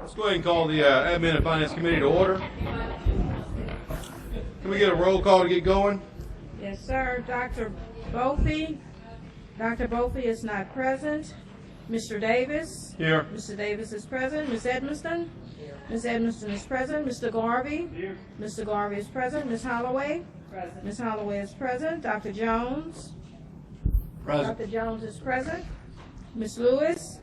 Let's go ahead and call the Admin and Finance Committee to order. Can we get a roll call to get going? Yes, sir. Dr. Bophy is not present. Mr. Davis? Here. Mr. Davis is present. Ms. Edmiston? Here. Ms. Edmiston is present. Mr. Garvey? Here. Mr. Garvey is present. Ms. Holloway? Present. Ms. Holloway is present. Dr. Jones? Present. Dr. Jones is present. Ms. Lewis?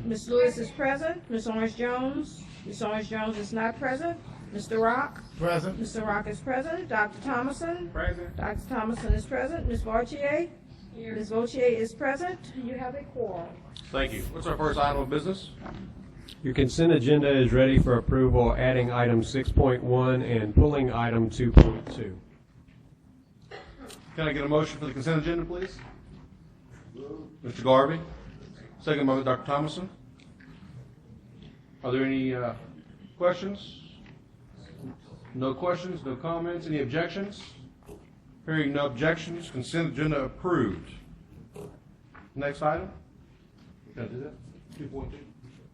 Ms. Lewis is present. Ms. Orange Jones? Ms. Orange Jones is not present. Mr. Rock? Present. Mr. Rock is present. Dr. Thomason? Present. Dr. Thomason is present. Ms. Vautier? Here. Ms. Vautier is present. You have a quorum. Thank you. What's our first item of business? Your consent agenda is ready for approval, adding item 6.1 and pulling item 2.2. Can I get a motion for the consent agenda, please? Mr. Garvey. Second by Dr. Thomason. Are there any questions? No questions, no comments, any objections? Hearing no objections, consent agenda approved. Next item? Can I do that? 2.2.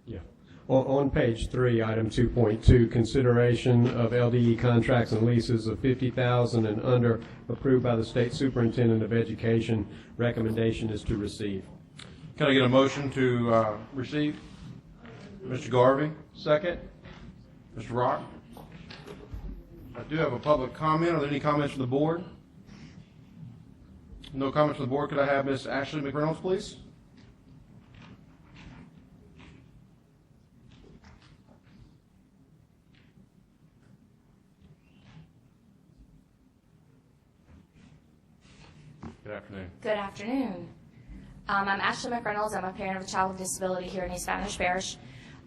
Yeah. On page 3, item 2.2, consideration of LDE contracts and leases of $50,000 and under approved by the State Superintendent of Education. Recommendation is to receive. Can I get a motion to receive? Mr. Garvey, second. Mr. Rock. I do have a public comment. Are there any comments from the board? No comments from the board. Could I have Ms. Ashley McReynolds, please? Good afternoon. Good afternoon. I'm Ashley McReynolds. I'm a parent of a child with disability here in East Spanish Parish.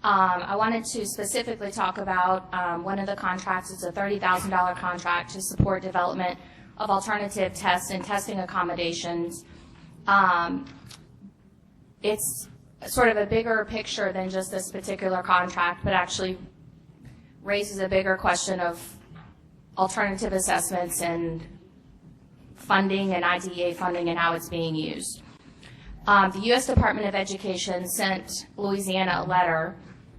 I wanted to specifically talk about one of the contracts. It's a $30,000 contract to support development of alternative tests and testing accommodations. It's sort of a bigger picture than just this particular contract, but actually raises a bigger question of alternative assessments and funding and IDEA funding and how it's being used. The U.S. Department of Education sent Louisiana a letter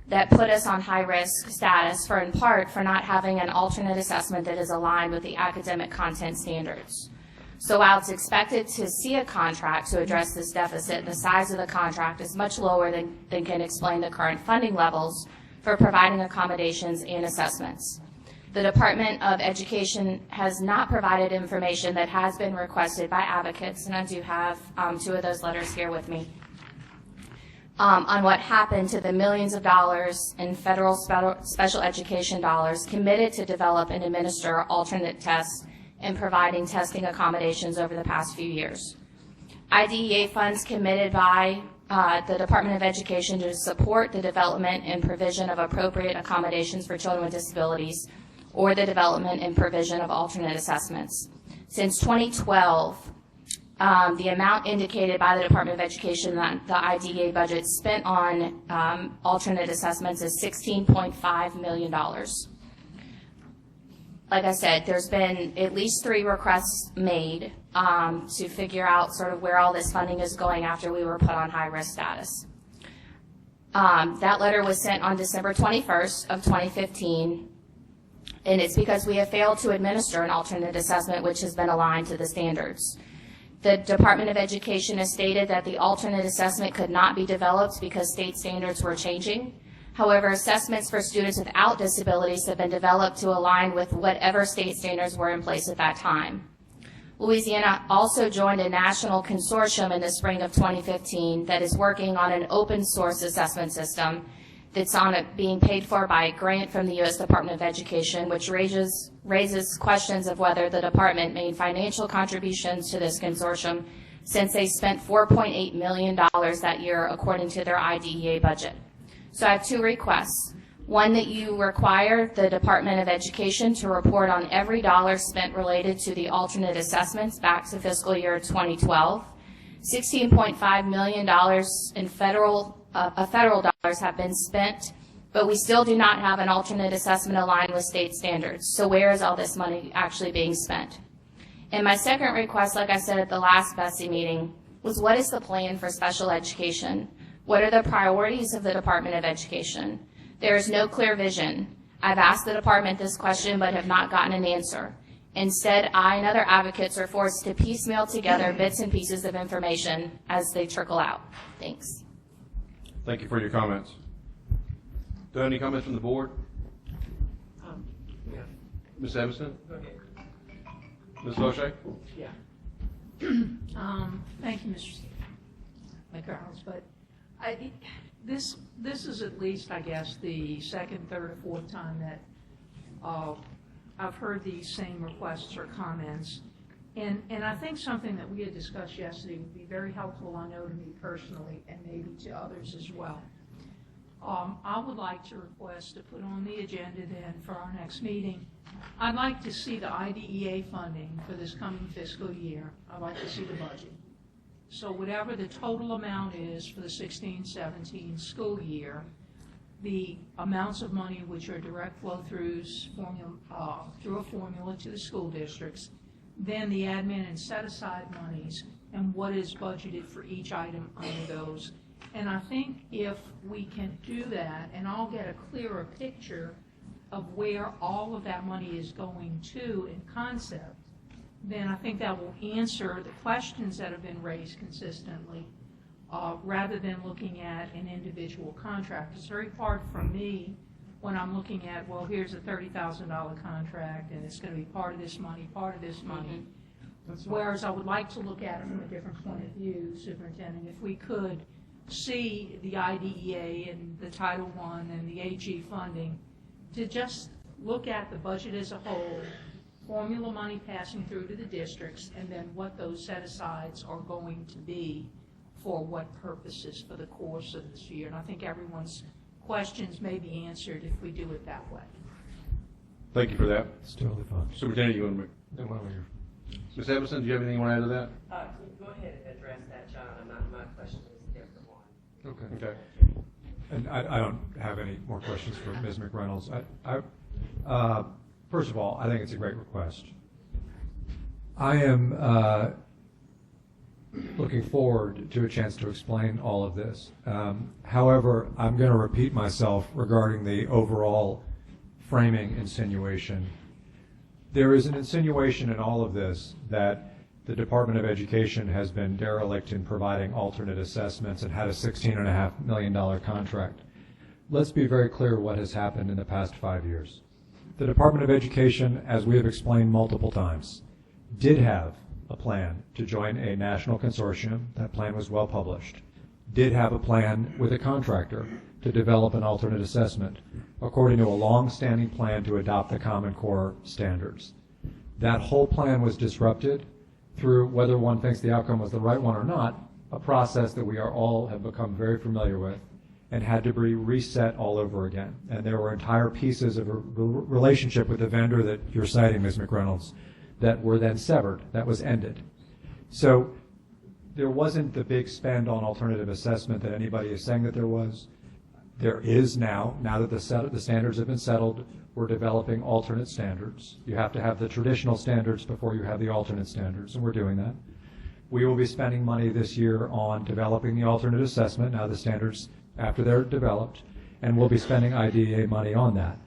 that put us on high-risk status in part for not having an alternate assessment that is aligned with the academic content standards. So while it's expected to see a contract to address this deficit, the size of the contract is much lower than can explain the current funding levels for providing accommodations and assessments. The Department of Education has not provided information that has been requested by advocates, and I do have 2 of those letters here with me, on what happened to the millions of dollars in federal special education dollars committed to develop and administer alternate tests and providing testing accommodations over the past few years. IDEA funds committed by the Department of Education to support the development and provision of appropriate accommodations for children with disabilities or the development and provision of alternate assessments. Since 2012, the amount indicated by the Department of Education that the IDEA budget spent on alternate assessments is $16.5 million. Like I said, there's been at least 3 requests made to figure out sort of where all this funding is going after we were put on high-risk status. That letter was sent on December 21st of 2015, and it's because we have failed to administer an alternate assessment which has been aligned to the standards. The Department of Education has stated that the alternate assessment could not be developed because state standards were changing. However, assessments for students without disabilities have been developed to align with whatever state standards were in place at that time. Louisiana also joined a national consortium in the spring of 2015 that is working on an open source assessment system that's being paid for by a grant from the U.S. Department of Education, which raises questions of whether the department made financial contributions to this consortium since they spent $4.8 million that year according to their IDEA budget. So I have 2 requests. One, that you require the Department of Education to report on every dollar spent related to the alternate assessments back to fiscal year 2012. $16.5 million in federal dollars have been spent, but we still do not have an alternate assessment aligned with state standards. So where is all this money actually being spent? And my second request, like I said at the last BESE meeting, was what is the plan for special education? What are the priorities of the Department of Education? There is no clear vision. I've asked the department this question but have not gotten an answer. Instead, I and other advocates are forced to piecemeal together bits and pieces of information as they trickle out. Thanks. Thank you for your comments. Do you have any comments from the board? Yeah. Ms. Evanston? Go ahead. Ms. Loche? Yeah. Thank you, Mr. McCarroll, but this is at least, I guess, the second, third, or fourth time that I've heard these same requests or comments. And I think something that we had discussed yesterday would be very helpful, I know, to me personally, and maybe to others as well. I would like to request to put on the agenda then for our next meeting, I'd like to see the IDEA funding for this coming fiscal year. I'd like to see the budget. So whatever the total amount is for the 16-17 school year, the amounts of money which are direct flow-throughs through a formula to the school districts, then the admin and set-aside monies, and what is budgeted for each item under those. And I think if we can do that, and I'll get a clearer picture of where all of that money is going to in concept, then I think that will answer the questions that have been raised consistently, rather than looking at an individual contract. It's very hard for me when I'm looking at, well, here's a $30,000 contract, and it's going to be part of this money, part of this money. Whereas I would like to look at it from a different point of view, Superintendent, if we could see the IDEA and the Title I and the AG funding, to just look at the budget as a whole, formula money passing through to the districts, and then what those set-asides are going to be for what purposes for the course of this year. And I think everyone's questions may be answered if we do it that way. Thank you for that. It's totally fine. Superintendent, you want to No, while we're here. Ms. Evanston, do you have anything you want to add to that? Go ahead and address that, John. My question is a different one. Okay. Okay. And I don't have any more questions for Ms. McReynolds. First of all, I think it's a great request. I am looking forward to a chance to explain all of this. However, I'm going to repeat myself regarding the overall framing insinuation. There is an insinuation in all of this that the Department of Education has been derelict in providing alternate assessments and had a $16.5 million contract. Let's be very clear what has happened in the past 5 years. The Department of Education, as we have explained multiple times, did have a plan to join a national consortium. That plan was well published. Did have a plan with a contractor to develop an alternate assessment according to a long-standing plan to adopt the Common Core standards. That whole plan was disrupted through, whether one thinks the outcome was the right one or not, a process that we are all have become very familiar with and had to be reset all over again. And there were entire pieces of a relationship with the vendor that you're citing, Ms. McReynolds, that were then severed, that was ended. So there wasn't the big spend on alternative assessment that anybody is saying that there was. There is now that the standards have been settled, we're developing alternate standards. You have to have the traditional standards before you have the alternate standards, and we're doing that. We will be spending money this year on developing the alternate assessment, now the standards after they're developed, and we'll be spending IDEA money on that.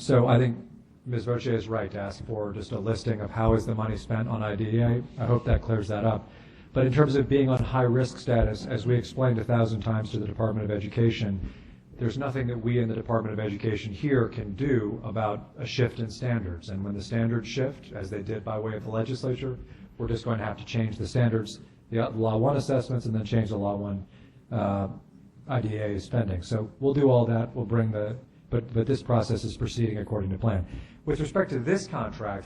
So I think Ms. Voce is right to ask for just a listing of how is the money spent on IDEA. I hope that clears that up. But in terms of being on high-risk status, as we explained 1,000 times to the Department of Education, there's nothing that we in the Department of Education here can do about a shift in standards. And when the standards shift, as they did by way of the legislature, we're just going to have to change the standards, the Law 1 assessments, and then change the Law 1 IDEA spending. So we'll do all that. We'll bring the, but this process is proceeding according to plan. With respect to this contract,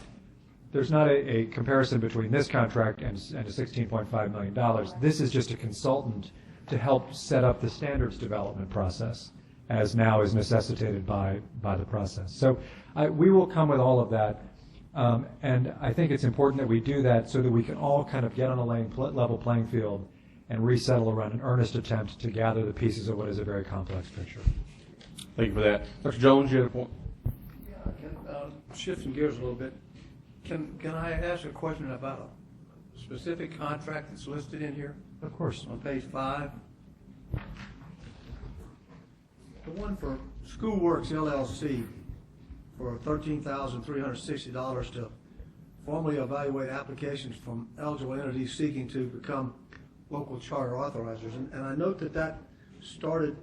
there's not a comparison between this contract and a $16.5 million. This is just a consultant to help set up the standards development process, as now is necessitated by the process. So we will come with all of that, and I think it's important that we do that so that we can all kind of get on a level playing field and resettle around an earnest attempt to gather the pieces of what is a very complex picture. Thank you for that. Dr. Jones, you had a point? Yeah, shifting gears a little bit, can I ask a question about a specific contract that's listed in here Of course. on page 5? The one for Schoolworks LLC for $13,360 to formally evaluate applications from eligible entities seeking to become local charter authorizers. And I note that that started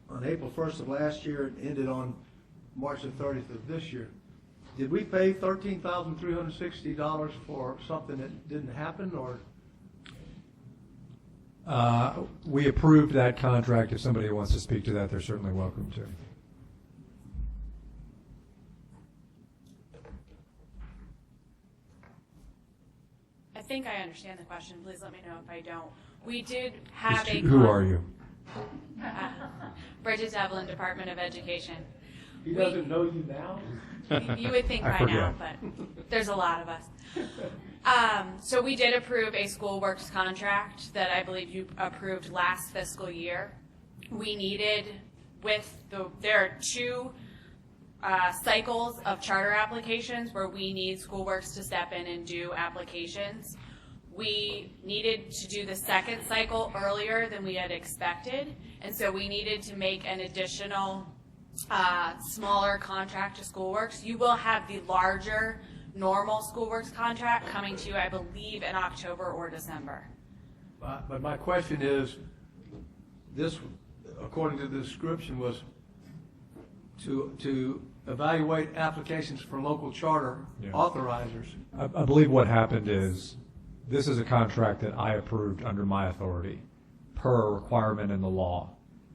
on April 1st of last year and ended on March the 30th of this year. Did we pay $13,360 for something that didn't happen, or? We approved that contract. If somebody wants to speak to that, they're certainly welcome to. I think I understand the question. Please let me know if I don't. We did have a. Who are you? Bridget Devlin, Department of Education. He doesn't know you now? You would think I by now, forget. but there's a lot of us. So we did approve a school works contract that I believe you approved last fiscal year. We needed there are two cycles of charter applications where we need school works to step in and do applications. We needed to do the second cycle earlier than we had expected, and so we needed to make an additional smaller contract to Schoolworks. You will have the larger normal Schoolworks contract coming to you, I believe, in October or December. But my question is, this, according to the description, was to evaluate applications for local charter authorizers. I believe what happened is, this is a contract that I approved under my authority, per requirement in the law.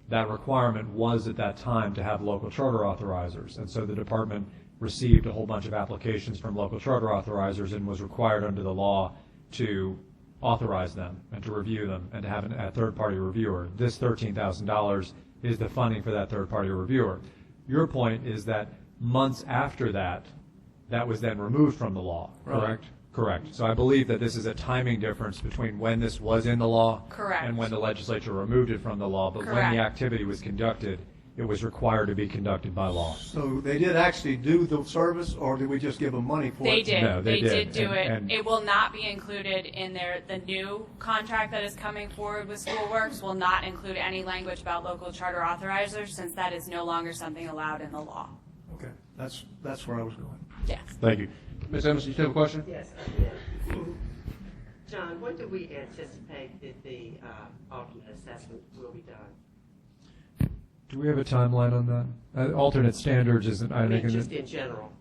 That requirement was at that time to have local charter authorizers, and so the department received a whole bunch of applications from local charter authorizers and was required under the law to authorize them and to review them and to have a third-party reviewer. This $13,000 is the funding for that third-party reviewer. Your point is that months after that, that was then removed from the law, correct? Correct. So I believe that this is a timing difference between when this was in the law Correct. and when the legislature removed it from the law. But when Correct. the activity was conducted, it was required to be conducted by law. So they did actually do the service, or did we just give them money for They it? did. No, they did. do it. And- It will not be included in the new contract that is coming forward with Schoolworks will not include any language about local charter authorizers, since that is no longer something allowed in the law. Okay, that's where I was going. Yes. Thank you. Ms. Evans, you still have a question? Yes, I did. John, when do we anticipate that the alternate assessment will be done? Do we have a timeline on that? Alternate standards isn't, I I mean, think, just in general.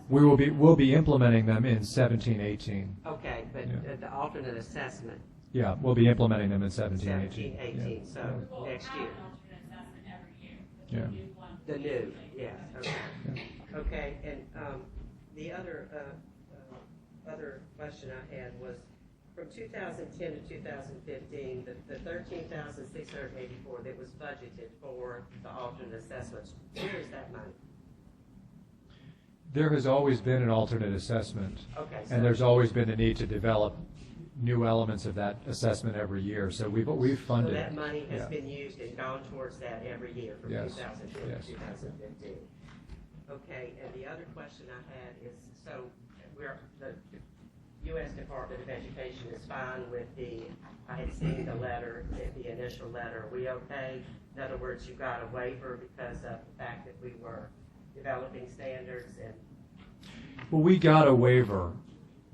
we'll be implementing them in 17-18. Okay, but Yeah. the alternate assessment, Yeah, we'll be implementing them in 17-18. 17, 18, so next year. Yeah. The new, yes, okay. Yeah. Okay, and the other question I had was, from 2010 to 2015, the 13,684 that was budgeted for the alternate assessments, where is that money? There has always been an alternate assessment. Okay, so And there's always been a need to develop new elements of that assessment every year. So we've so funded. that money has Yeah. been used and gone towards that every year from Yes. 2010 Yes. to 2015. Okay, and the other question I had is, so the U.S. Department of Education is fine with I had seen the letter, the initial letter. Are we okay? In other words, you got a waiver because of the fact that we were developing standards and. Well, we got a waiver.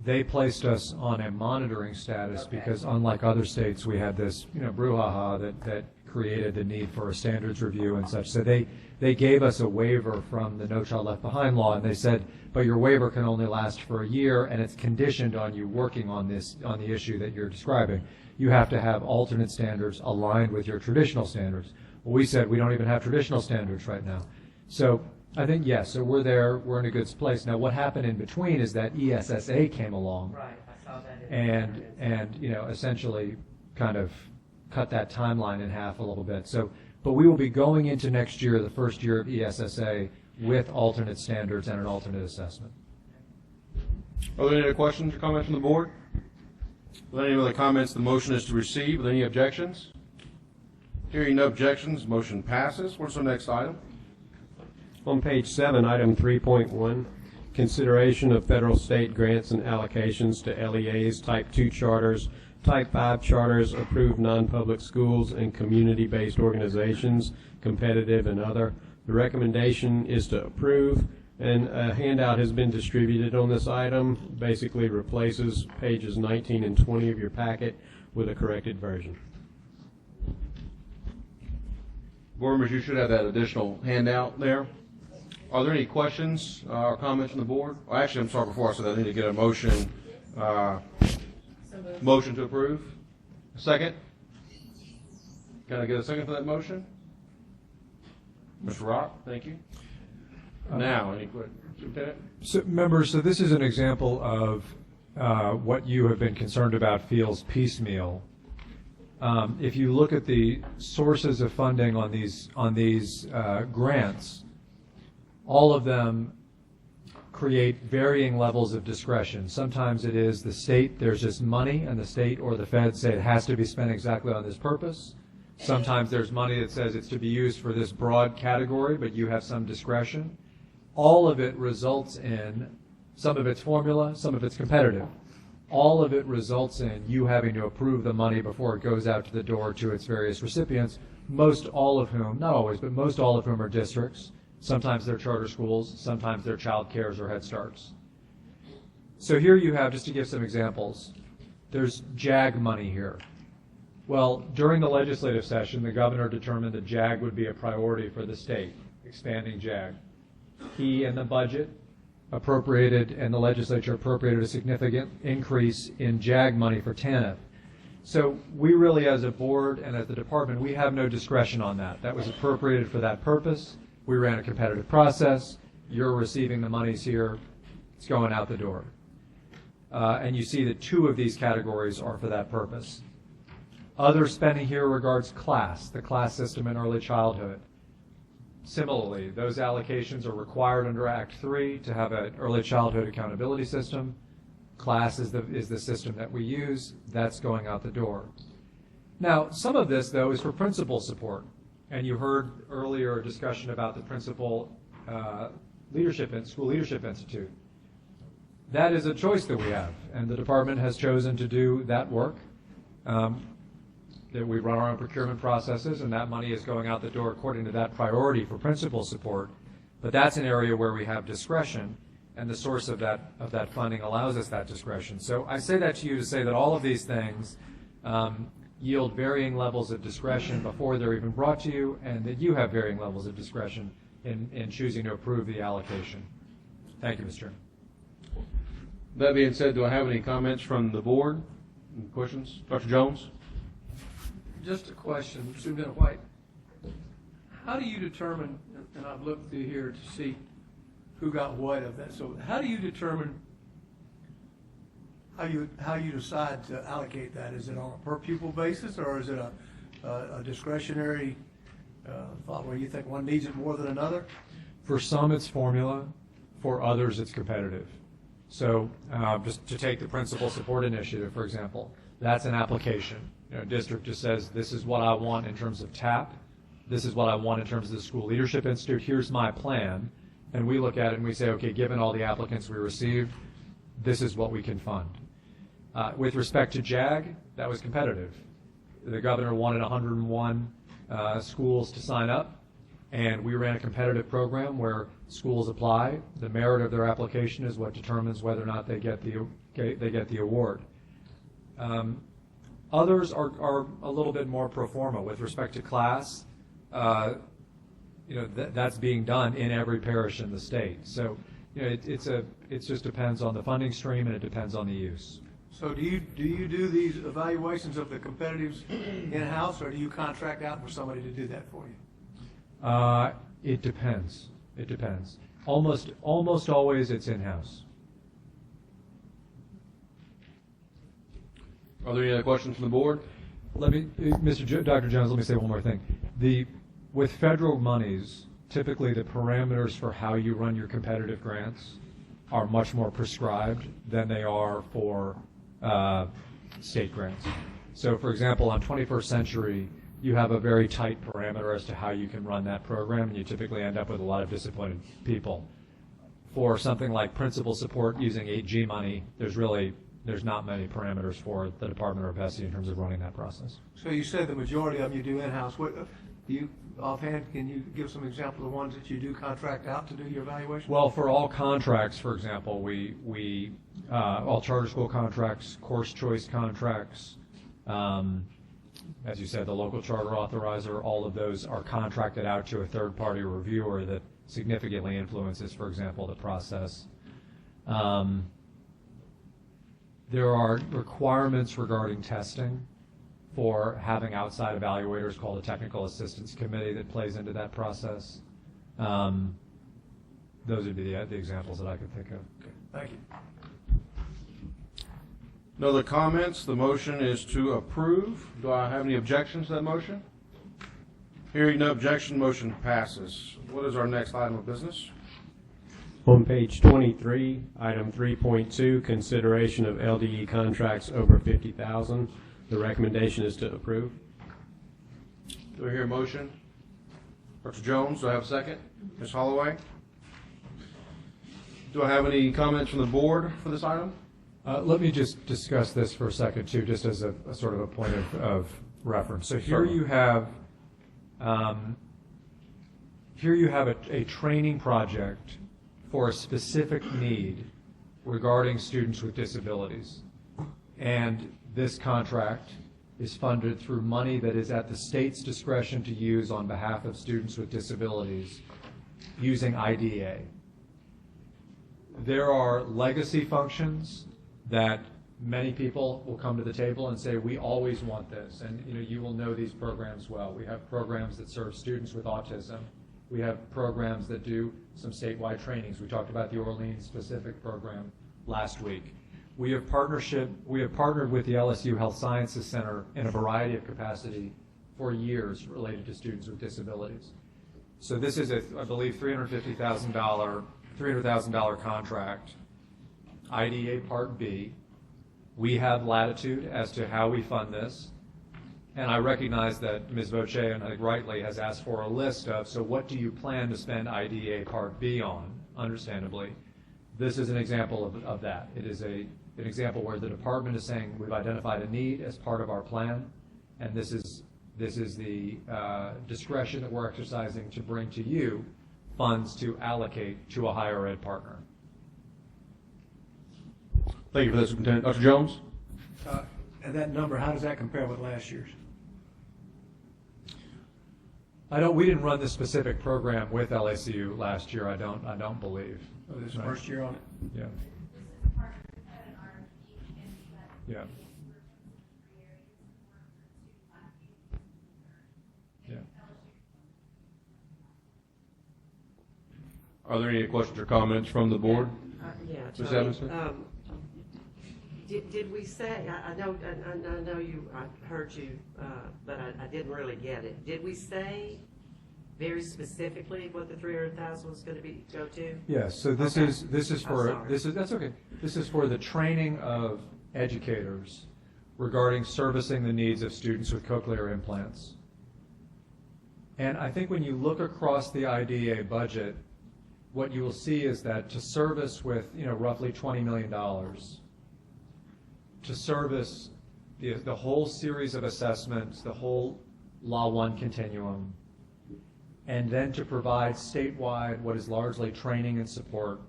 They placed us on a monitoring status Okay. because, unlike other states, we had this, brouhaha that created the need for a standards review and such. So they gave us a waiver from the No Child Left Behind law, and they said, but your waiver can only last for a year, and it's conditioned on you working on the issue that you're describing. You have to have alternate standards aligned with your traditional standards. Well, we said we don't even have traditional standards right now. So I think, yes, so we're there, we're in a good place. Now, what happened in between is that ESSA came along Right, I saw that in the and essentially kind of cut that timeline in half a little bit. So, but we will be going into next year, the first year of ESSA, with alternate standards and an alternate assessment. Are there any other questions or comments from the board? Without any other comments, the motion is to receive. With any objections? Hearing no objections, motion passes. What's the next item? On page 7, item 3.1, consideration of federal state grants and allocations to LEAs, type 2 charters Type 5 charters, approved non-public schools and community-based organizations, competitive and other. The recommendation is to approve, and a handout has been distributed on this item. Basically replaces pages 19 and 20 of your packet with a corrected version. Board members, you should have that additional handout there. Are there any questions or comments from the board? Well, actually, I'm sorry, before I said that, I need to get a motion. Motion to approve. A second? Can I get a second for that motion? Mr. Rock, thank you. Now, any questions? Lieutenant? So, members, so this is an example of what you have been concerned about feels piecemeal. If you look at the sources of funding on these grants, all of them create varying levels of discretion. Sometimes it is the state, there's just money, and the state or the Fed say it has to be spent exactly on this purpose. Sometimes there's money that says it's to be used for this broad category, but you have some discretion. All of it results in, some of it's formula, some of it's competitive. All of it results in you having to approve the money before it goes out to the door to its various recipients, most all of whom, not always, but most all of whom are districts. Sometimes they're charter schools, sometimes they're child cares or Head Starts. So here you have, just to give some examples, there's JAG money here. Well, during the legislative session, the governor determined that JAG would be a priority for the state, expanding JAG. He and the budget appropriated, and the legislature appropriated a significant increase in JAG money for TANF. So we really, as a board and as the department, we have no discretion on that. That was appropriated for that purpose. We ran a competitive process. You're receiving the monies here. It's going out the door. And you see that 2 of these categories are for that purpose. Other spending here regards class, the class system in early childhood. Similarly, those allocations are required under Act 3 to have an early childhood accountability system. Class is the system that we use. That's going out the door. Now, some of this, though, is for principal support. And you heard earlier a discussion about the principal school leadership institute. That is a choice that we have, and the department has chosen to do that work. That we run our own procurement processes, and that money is going out the door according to that priority for principal support. But that's an area where we have discretion, and the source of that funding allows us that discretion. So I say that to you to say that all of these things yield varying levels of discretion before they're even brought to you, and that you have varying levels of discretion in choosing to approve the allocation. Thank you, Mr. Chairman. That being said, do I have any comments from the board? Any questions? Dr. Jones? Just a question, Superintendent White. How do you determine, and I've looked through here to see who got what of that, so how do you determine how you decide to allocate that? Is it on a per pupil basis, or is it a discretionary thought where you think one needs it more than another? For some, it's formula. For others, it's competitive. So just to take the principal support initiative, for example, that's an application. District just says, this is what I want in terms of TAP. This is what I want in terms of the School Leadership Institute. Here's my plan. And we look at it and we say, okay, given all the applicants we received, this is what we can fund. With respect to JAG, that was competitive. The governor wanted 101 schools to sign up, and we ran a competitive program where schools apply. The merit of their application is what determines whether or not they get the award. Others are a little bit more pro forma with respect to class. That's being done in every parish in the state. So, it just depends on the funding stream, and it depends on the use. So do you do these evaluations of the competitives in-house, or do you contract out for somebody to do that for you? It depends. It depends. Almost always it's in-house. Are there any other questions from the board? Dr. Jones, let me say one more thing. With federal monies, typically the parameters for how you run your competitive grants are much more prescribed than they are for state grants. So, for example, on 21st Century, you have a very tight parameter as to how you can run that program, and you typically end up with a lot of disappointed people. For something like principal support using 8G money, there's really there's not many parameters for the department or BESE in terms of running that process. So you said the majority of them you do in-house. What, offhand, can you give some examples of the ones that you do contract out to do your evaluation? Well, for all contracts, for example, we all charter school contracts, course choice contracts, as you said, the local charter authorizer, all of those are contracted out to a third-party reviewer that significantly influences, for example, the process. There are requirements regarding testing for having outside evaluators called a technical assistance committee that plays into that process. Those would be the examples that I could think of. Okay, thank you. No other comments? The motion is to approve. Do I have any objections to that motion? Hearing no objection, motion passes. What is our next item of business? On page 23, item 3.2, consideration of LDE contracts over 50,000. The recommendation is to approve. Do I hear a motion? Dr. Jones, do I have a second? Ms. Holloway? Do I have any comments from the board for this item? Let me just discuss this for a second, too, just as a sort of a point of reference. So here Certainly. you have a training project for a specific need regarding students with disabilities. And this contract is funded through money that is at the state's discretion to use on behalf of students with disabilities using IDA. There are legacy functions that many people will come to the table and say, we always want this. And you will know these programs well. We have programs that serve students with autism. We have programs that do some statewide trainings. We talked about the Orleans specific program last week. We have partnered with the LSU Health Sciences Center in a variety of capacity for years related to students with disabilities. So this is I believe, $300,000 contract, IDA Part B. We have latitude as to how we fund this. And I recognize that Ms. Voce, and I think rightly, has asked for a list of, so what do you plan to spend IDA Part B on, understandably. This is an example of that. It is an example where the department is saying we've identified a need as part of our plan, and this is the discretion that we're exercising to bring to you funds to allocate to a higher ed partner. Thank you for that, Superintendent. Dr. Jones? And that number, how does that compare with last year's? We didn't run this specific program with LSU last year. I don't believe. Oh, this is the first year on it? Yeah. Yeah. Yeah. Are there any questions or comments from the board? Yeah, Ms. Tony, Evanston? Did we say, I know you, I heard you, but I didn't really get it. Did we say very specifically what the 300,000 was going to go to? Yes, so that's okay. This is for the training of educators regarding servicing the needs of students with cochlear implants. And I think when you look across the IDEA budget, what you will see is that to service with roughly $20 million, to service the whole series of assessments, the whole Law 1 continuum, and then to provide statewide what is largely training and support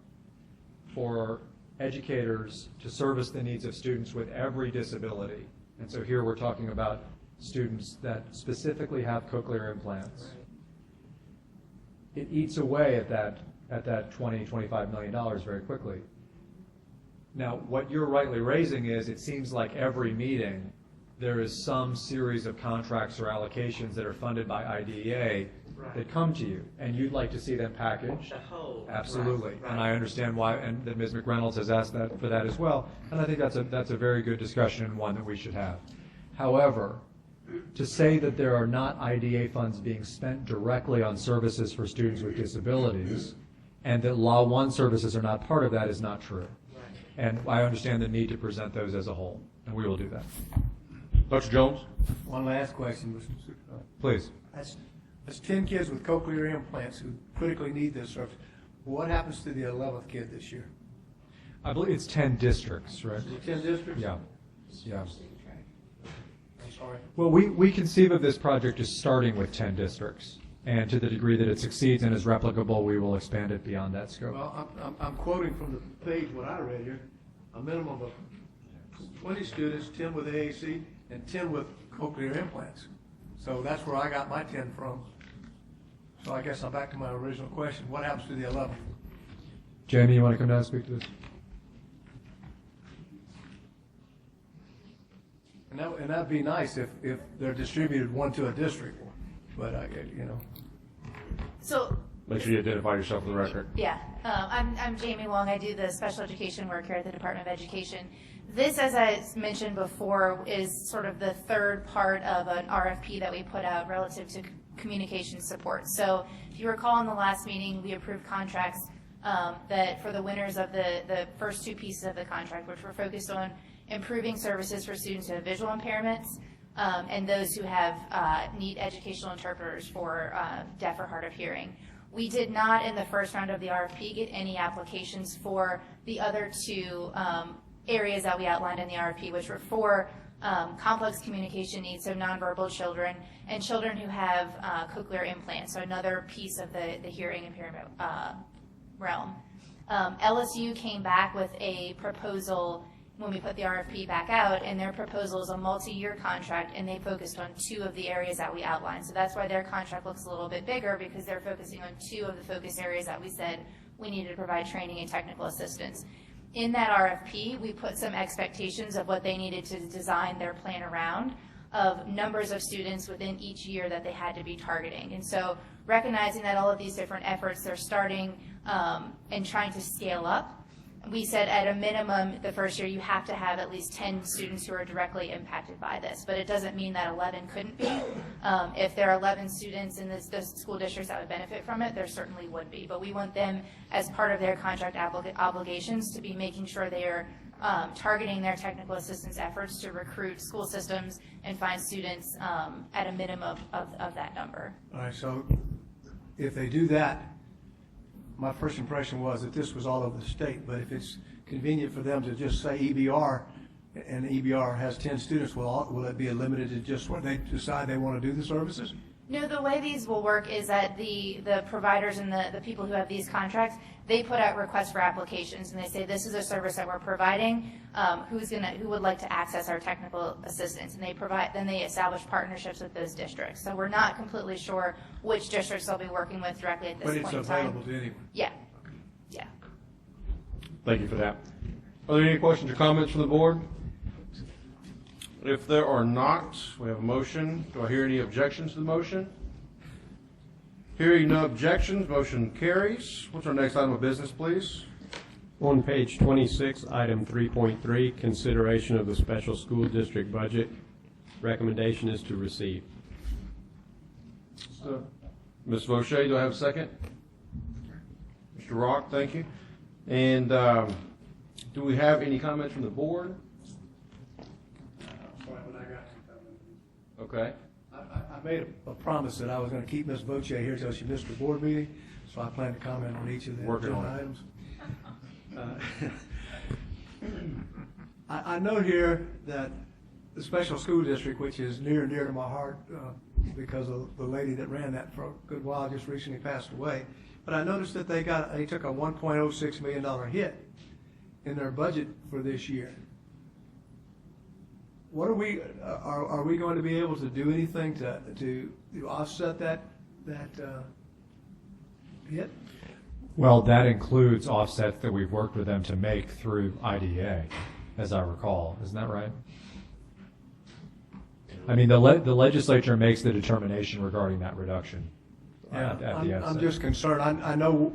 for educators to service the needs of students with every disability. And so here we're talking about students that specifically have cochlear implants. It eats away at that $20-25 million very quickly. Now, what you're rightly raising is it seems like every meeting there is some series of contracts or allocations that are funded by IDEA that come to you, and you'd like to see them packaged. The whole. Absolutely, Right. and I understand why, and that Ms. McReynolds has asked for that as well, and I think that's a very good discussion and one that we should have. However, to say that there are not IDEA funds being spent directly on services for students with disabilities, and that Law 1 services are not part of that is not true. And I understand the need to present those as a whole, and we will do that. Dr. Jones? One last question, Mr. Superintendent. Please. That's 10 kids with cochlear implants who critically need this service. What happens to the 11th kid this year? I believe it's 10 districts, right? Is it 10 districts? Yeah, yeah. I'm sorry. Well, we conceive of this project as starting with 10 districts, and to the degree that it succeeds and is replicable, we will expand it beyond that scope. Well, I'm quoting from the page what I read here, a minimum of 20 students, 10 with AAC, and 10 with cochlear implants. So that's where I got my 10 from. So I guess I'm back to my original question, what happens to the 11? Jamie, you want to come down and speak to this? And that'd be nice if they're distributed one to a district, but you know. So, Make sure you identify yourself for the record. yeah, I'm Jamie Wong. I do the special education work here at the Department of Education. This, as I mentioned before, is sort of the third part of an RFP that we put out relative to communication support. So if you recall in the last meeting, we approved contracts that for the winners of the first two pieces of the contract, which were focused on improving services for students who have visual impairments and those who have need educational interpreters for deaf or hard of hearing. We did not, in the first round of the RFP, get any applications for the other two areas that we outlined in the RFP, which were for complex communication needs, so nonverbal children, and children who have cochlear implants, so another piece of the hearing impairment realm. LSU came back with a proposal when we put the RFP back out, and their proposal is a multi-year contract, and they focused on two of the areas that we outlined. So that's why their contract looks a little bit bigger, because they're focusing on two of the focus areas that we said we needed to provide training and technical assistance. In that RFP, we put some expectations of what they needed to design their plan around, of numbers of students within each year that they had to be targeting. And so recognizing that all of these different efforts, they're starting and trying to scale up, we said at a minimum the first year you have to have at least 10 students who are directly impacted by this, but it doesn't mean that 11 couldn't be. If there are 11 students in the school districts that would benefit from it, there certainly would be, but we want them as part of their contract obligations to be making sure they are targeting their technical assistance efforts to recruit school systems and find students at a minimum of that number. All right, so if they do that, my first impression was that this was all over the state, but if it's convenient for them to just say EBR, and EBR has 10 students, will it be limited to just where they decide they want to do the services? No, the way these will work is that the providers and the people who have these contracts, they put out requests for applications, and they say, this is a service that we're providing, who would like to access our technical assistance, and then they establish partnerships with those districts. So we're not completely sure which districts they'll be working with directly at this point in time. But it's available to anyone? Yeah, yeah. Thank you for that. Are there any questions or comments from the board? If there are not, we have a motion. Do I hear any objections to the motion? Hearing no objections, motion carries. What's our next item of business, please? On page 26, item 3.3, consideration of the special school district budget. Recommendation is to receive. Ms. Vaucher, do I have a second? Mr. Rock, thank you. And do we have any comments from the board? Okay. I made a promise that I was going to keep Ms. Voce here till she missed the board meeting, so I plan to comment on each of the Working agenda on it. items. I note here that the special school district, which is near and dear to my heart because of the lady that ran that for a good while just recently passed away, but I noticed that they took a $1.06 million hit in their budget for this year. What are we going to be able to do anything to offset that hit? Well, that includes offsets that we've worked with them to make through IDA, as I recall. Isn't that right? I mean, the legislature makes the determination regarding that reduction. Yeah, at the I'm just concerned. I know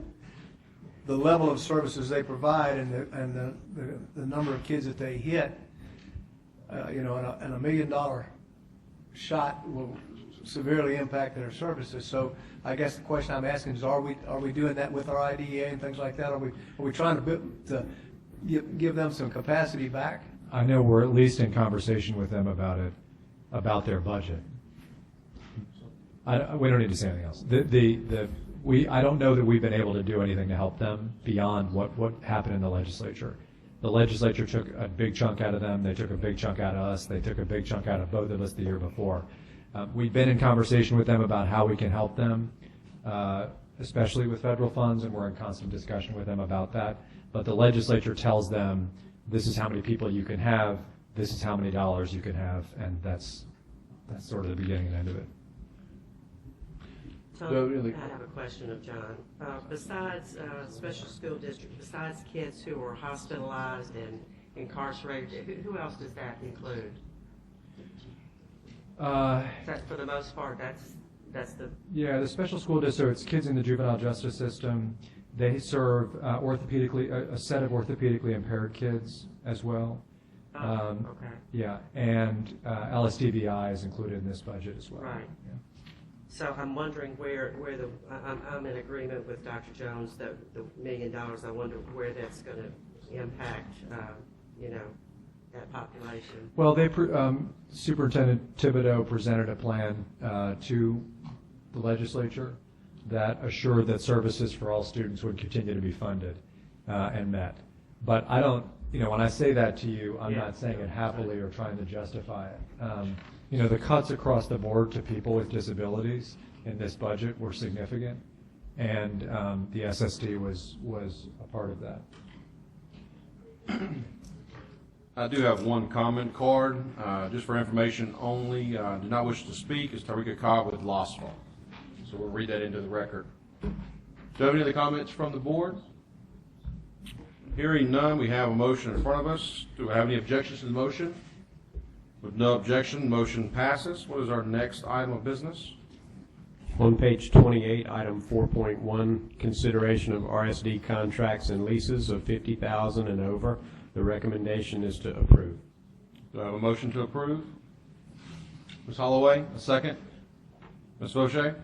the level of services they provide and the number of kids that they hit. And a $1 million shot will severely impact their services. So I guess the question I'm asking is, are we doing that with our IDEA and things like that? Are we trying to give them some capacity back? I know we're at least in conversation with them about their budget. We don't need to say anything else. I don't know that we've been able to do anything to help them beyond what happened in the legislature. The legislature took a big chunk out of them. They took a big chunk out of us. They took a big chunk out of both of us the year before. We've been in conversation with them about how we can help them, especially with federal funds, and we're in constant discussion with them about that. But the legislature tells them, this is how many people you can have, this is how many dollars you can have, and that's sort of the beginning and end of it. Tony, I have a question of John. Besides special school district, besides kids who are hospitalized and incarcerated, who else does that include? That, for the most part, that's the... Yeah, the special school districts, kids in the juvenile justice system, they serve orthopedically, a set of orthopedically impaired kids as well. Okay. Yeah, and LSDVI is included in this budget as well. Right. Yeah. So I'm wondering where the, I'm in agreement with Dr. Jones that the $1 million, I wonder where that's going to impact, that population. Well, Superintendent Thibodeau presented a plan to the legislature that assured that services for all students would continue to be funded and met. But I don't, when I say that to you, I'm not saying it happily or trying to justify it. The cuts across the board to people with disabilities in this budget were significant, and the SSD was a part of that. I do have one comment card, just for information only. Do not wish to speak is Tarika Cobb with Losval. So we'll read that into the record. Do you have any other comments from the board? Hearing none, we have a motion in front of us. Do we have any objections to the motion? With no objection, motion passes. What is our next item of business? On page 28, item 4.1, consideration of RSD contracts and leases of $50,000 and over. The recommendation is to approve. Do I have a motion to approve? Ms. Holloway, a second. Ms. Fauché?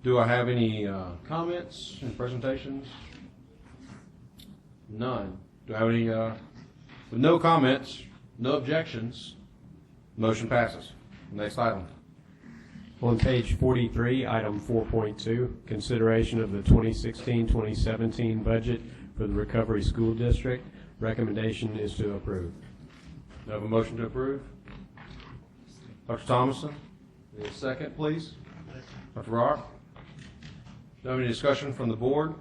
Do I have any comments and presentations? None. Do I have any, with no comments, no objections, motion passes. Next item. On page 43, item 4.2, consideration of the 2016-2017 budget for the Recovery School District. Recommendation is to approve. Do I have a motion to approve? Dr. Thomason, a second, please. Dr. Rohr? Do I have any discussion from the board?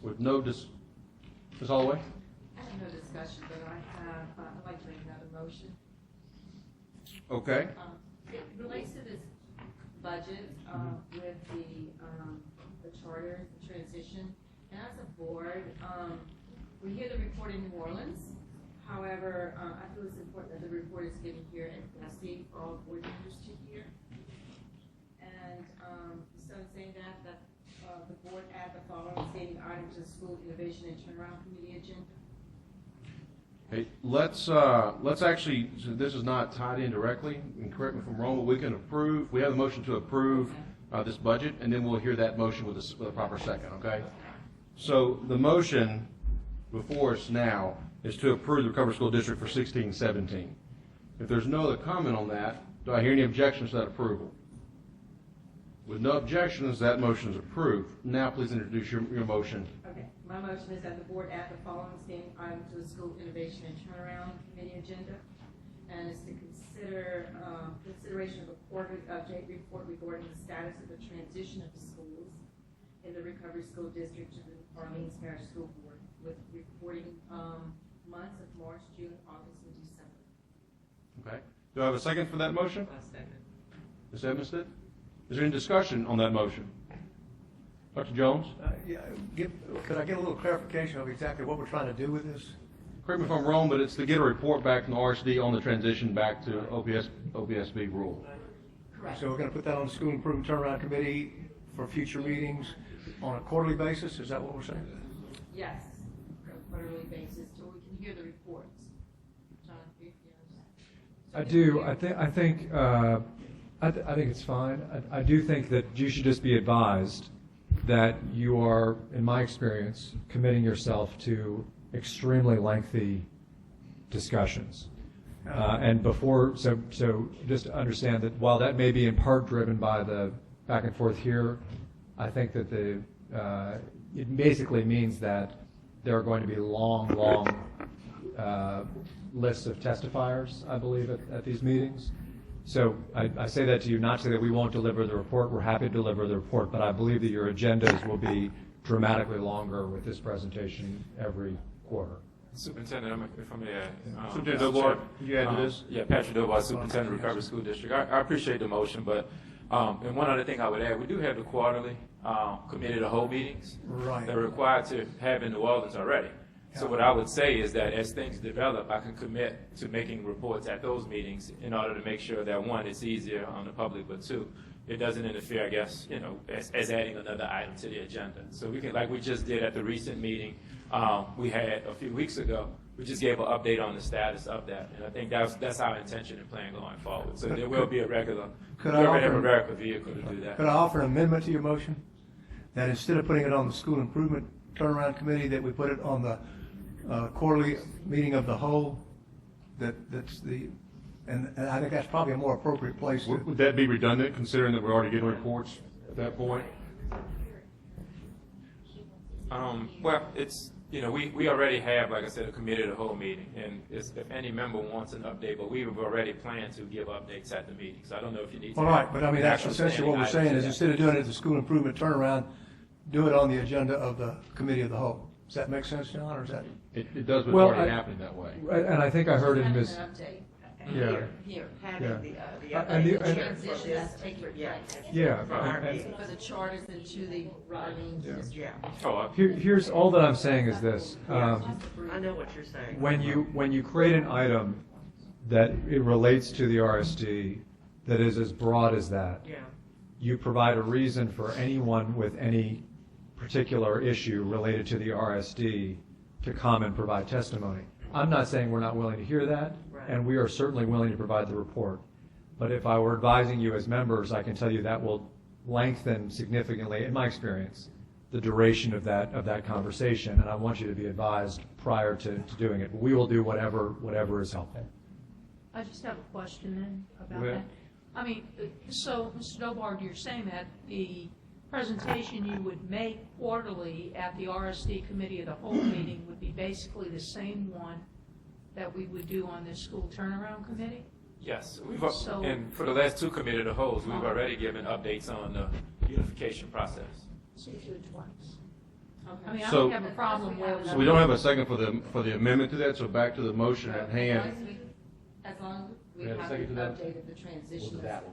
With no Ms. Holloway? I have no discussion, but I'd like to make another motion. Okay. It relates to this budget with the charter, the transition. And as a board, we hear the report in New Orleans. However, I feel it's important that the report is given here at BESE for all board members to hear. And so in saying that the board add the following stating items to the School Innovation and Turnaround Committee agenda. Hey, let's actually, so this is not tied in directly, and correct me if I'm wrong, but we can approve, we have a motion to approve this budget, and then we'll hear that motion with a proper second, okay? So the motion before us now is to approve the Recovery School District for 16-17. If there's no other comment on that, do I hear any objections to that approval? With no objections, that motion is approved. Now please introduce your motion. Okay, my motion is that the board add the following standing item to the School Innovation and Turnaround Committee agenda, and is to consider consideration of a quarterly update report regarding the status of the transition of the schools in the Recovery School District to the Orleans Parish School Board, with reporting months of March, June, August, and December. Okay. Do I have a second for that motion? I second. Ms. Edmiston? Is there any discussion on that motion? Dr. Jones? Could I get a little clarification of exactly what we're trying to do with this? Correct me if I'm wrong, but it's to get a report back from the RSD on the transition back to OPSB rule. Correct. So we're going to put that on the School Improvement Turnaround Committee for future meetings on a quarterly basis? Is that what we're saying? Yes, on a quarterly basis, so we can hear the reports. John, if you I do. I think it's fine. I do think that you should just be advised that you are, in my experience, committing yourself to extremely lengthy discussions. So just understand that while that may be in part driven by the back and forth here, I think that it basically means that there are going to be long lists of testifiers, I believe, at these meetings. So I say that to you, not to say that we won't deliver the report. We're happy to deliver the report, but I believe that your agendas will be dramatically longer with this presentation every quarter. Superintendent, if I may add. Superintendent Dubois, you add to this? Yeah, Patrick Dubois, Superintendent of Recovery School District. I appreciate the motion, but, and one other thing I would add, we do have the quarterly committee of the whole meetings. Right. They're required to have in New Orleans already. So what I would say is that as things develop, I can commit to making reports at those meetings in order to make sure that, one, it's easier on the public, but two, it doesn't interfere, I guess, as adding another item to the agenda. So we can, like we just did at the recent meeting we had a few weeks ago, we just gave an update on the status of that. And I think that's our intention and plan going forward. So there will be a regular, we already have a regular vehicle to do that. Could I offer an amendment to your motion? That instead of putting it on the school improvement turnaround committee, that we put it on the quarterly meeting of the whole, and I think that's probably a more appropriate place. Would that be redundant, considering that we're already getting reports at that point? Well, it's, we already have, like I said, a committee of the whole meeting, and if any member wants an update, but we've already planned to give updates at the meeting, so I don't know if you need to. All right, but I mean, an that's actual essentially what we're standing saying, is item. instead of doing it at the school improvement turnaround, do it on the agenda of the committee of the whole. Does that make sense, John, or is that? It does, but it's Well, already happening that way. And I think I heard in Having Ms. an update. Yeah. Here. Having Yeah. the And the- update. and- Transition that's taking place. Yeah. For our and- meeting. For the charters and to the writings. Yeah, Here's all that I'm saying is this. I know what you're saying. When you create an item that it relates to the RSD that is as broad as that, Yeah, you provide a reason for anyone with any particular issue related to the RSD to come and provide testimony. I'm not saying we're not willing to hear that, Right. and we are certainly willing to provide the report. But if I were advising you as members, I can tell you that will lengthen significantly, in my experience, the duration of that conversation, and I want you to be advised prior to doing it. We will do whatever is helpful. I just have a question then about Go that. ahead. I mean, so, Mr. Dobard, you're saying that the presentation you would make quarterly at the RSD Committee of the Whole meeting would be basically the same one that we would do on this school turnaround committee? Yes, So- and for the last two committee of the wholes, we've already given updates on the unification process. So you do it twice. I mean, I So- don't have a problem with. So we don't have a second for the amendment to that, so back to the motion at hand. As long as we We have a have second to the that? update of the transition. Yes.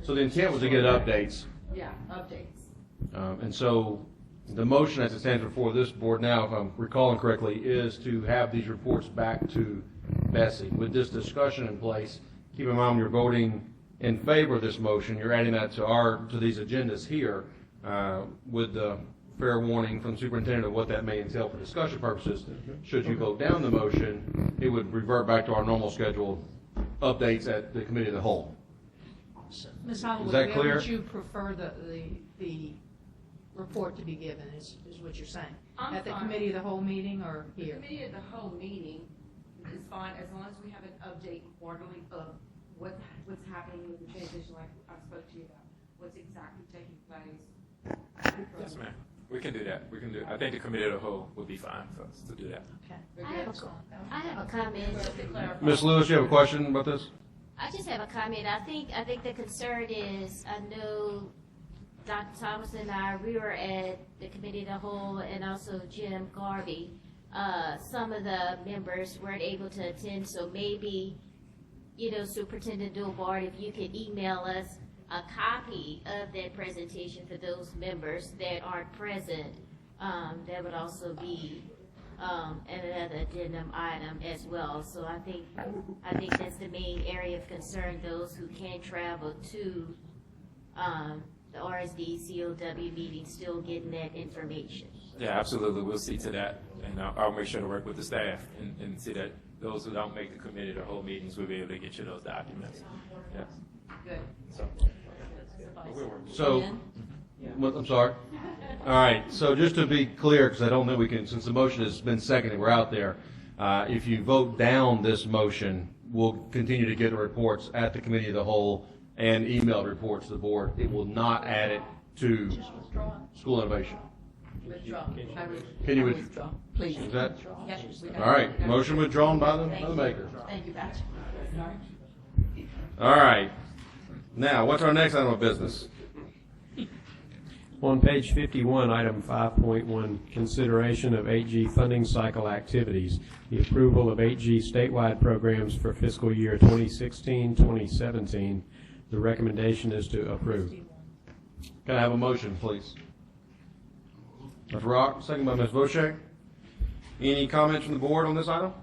So the intent was to get updates. Yeah, updates. And so the motion as it stands before this board now, if I'm recalling correctly, is to have these reports back to BESE. With this discussion in place, keep in mind when you're voting in favor of this motion, you're adding that to these agendas here with the fair warning from the superintendent of what that may entail for discussion purposes. Should you vote down the motion, it would revert back to our normal scheduled updates at the committee of the whole. Ms. Holloway, Is that where clear? would you prefer the report to be given, is what you're saying? I'm At the fine. committee of the whole meeting or The here? committee of the whole meeting is fine as long as we have an update quarterly of what's happening with the transition, like I spoke to you about, what's exactly taking place. Yes, ma'am. We can do that. I think the committee of the whole would be fine for us to do that. Okay. I have a comment. Just to clarify. Ms. Lewis, you have a question about this? I just have a comment. I think the concern is, I know Dr. Thomas and I, we were at the committee of the whole, and also Jim Garvey. Some of the members weren't able to attend, so maybe, Superintendent Dubois, if you could email us a copy of that presentation for those members that aren't present, that would also be another addendum item as well. So I think that's the main area of concern, those who can travel to the RSD COW meeting, still getting that information. Yeah, absolutely. We'll see to that, and I'll make sure to work with the staff and see that those who don't make the committee, the whole meetings, will be able to get you those documents. Yes. Good. So, I'm sorry. All right, so just to be clear, because I don't think we can, since the motion has been seconded, we're out there. If you vote down this motion, we'll continue to get the reports at the committee of the whole and emailed reports to the board. It will not add it to school innovation. Withdraw. Can you withdraw? Please. Is that? Yes. All right, motion withdrawn by the maker. Thank you, Patrick. All right. Now, what's our next item of business? On page 51, item 5.1, consideration of 8G funding cycle activities, the approval of 8G statewide programs for fiscal year 2016-2017. The recommendation is to approve. Can I have a motion, please? Ms. Rock, second by Ms. Bochet. Any comments from the board on this item?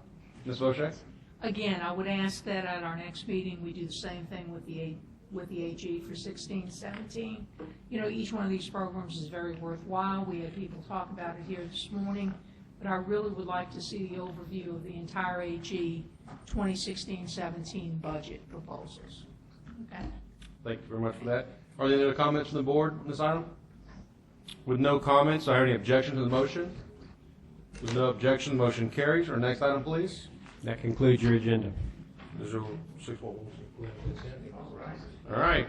Ms. Bochet? Again, I would ask that at our next meeting, we do the same thing with the AG for 16-17. You know, each one of these programs is very worthwhile. We had people talk about it here this morning, but I really would like to see the overview of the entire AG 2016-17 budget proposals. Okay? Thank you very much for that. Are there any other comments from the board on this item? With no comments, are there any objection to the motion? With no objection, the motion carries. Our next item, please. That concludes your agenda. All right.